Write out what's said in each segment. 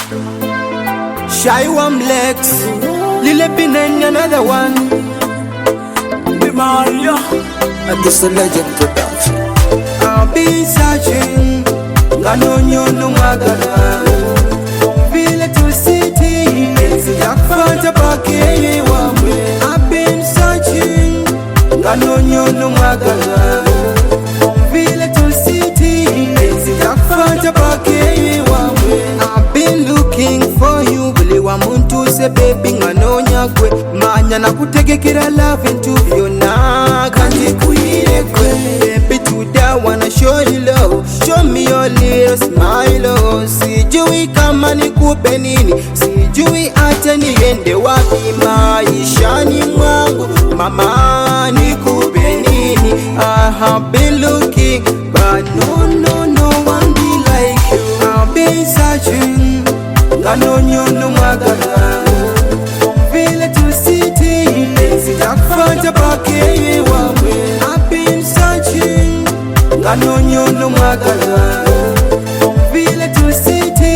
Shy One Lex, Lil Pin, another one. Be Mario, And this a legend production. I've been searching, Ganonyo no magala. Vile to city, Yakfanta Pake Wamwe. I've been searching, Ganonyo no magala. Vile to city, Yakfanta Pake Wamwe. I've been looking for you, Billy Wamuntu se baby nganonya kwe. Manya na kutegekera love into you na kanji kuire kwe. Baby today I wanna show you love, show me your little smile oh. Sijui kama nikupe nini, sijui hata niende wapi maishani mwangu. Mama nikupe nini, I have been looking but no one be like you. I've been searching, Ganonyo no magala. Vile to city, Yakfanta Pake Wamwe. I've been searching, Ganonyo no magala. Vile to city,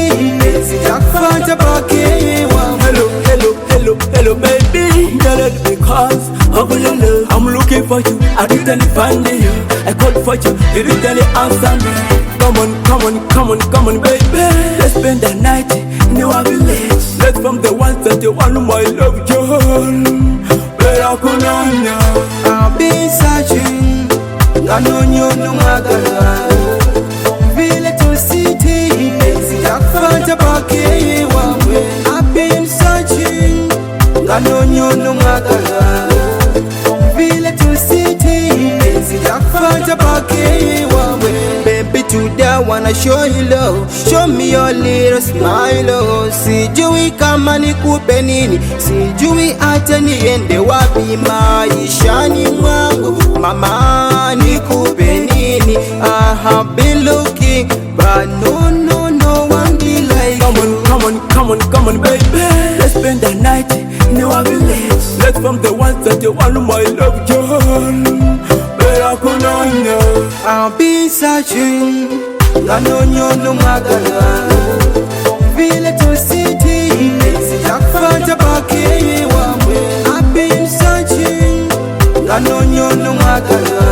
Yakfanta Pake Wamwe. hello, baby. Girl, because of your love, I'm looking for you. I didn't find you. I called for you. You didn't answer me. Come on, baby. Let's spend the night in our village. Let's from the ones that you want my love, John. I've been searching, Ganonyo no magala. Vile to city, Yakfanta Pake Wamwe. I've been searching, Ganonyo no magala. Vile to city, Yakfanta Pake Wamwe. Baby today I wanna show you love, show me your little smile oh. Sijui kama nikupe nini, sijui hata niende wapi maishani mwangu. Mama nikupe nini, I have been looking but no one be like you. Come on, baby. Let's spend the night in our village. Let's from the ones that you want my love, John. I've been searching, Ganonyo no magala. Vile to city, Yakfanta Pake Wamwe. I've been searching, Ganonyo no magala.